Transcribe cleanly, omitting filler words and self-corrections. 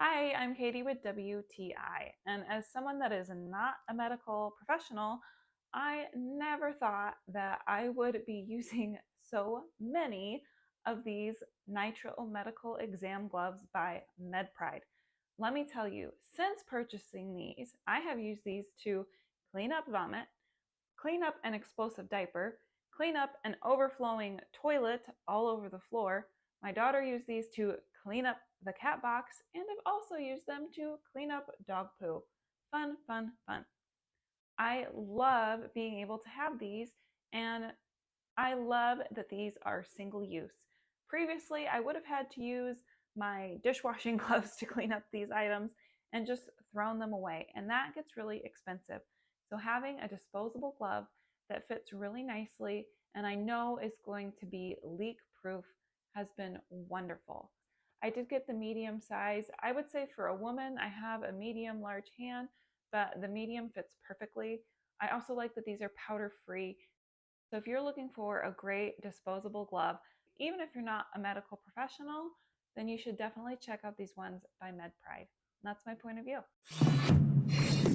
Hi, I'm Katie with WTI, and as someone that is not a medical professional, I never thought that I would be using so many of these nitrile medical exam gloves by MedPride. Let me tell you, since purchasing these, I have used these to clean up vomit, clean up an explosive diaper, clean up an overflowing toilet all over the floor. My daughter used these to clean up the cat box, and I've also used them to clean up dog poo. Fun, fun, fun. I love being able to have these, and I love that these are single use. Previously, I would have had to use my dishwashing gloves to clean up these items and just thrown them away, and that gets really expensive. So having a disposable glove that fits really nicely and I know is going to be leak proof has been wonderful. I did get the medium size. I would say for a woman, I have a medium large hand, but the medium fits perfectly. I also like that these are powder free. So if you're looking for a great disposable glove, even if you're not a medical professional, then you should definitely check out these ones by MedPride. That's my point of view.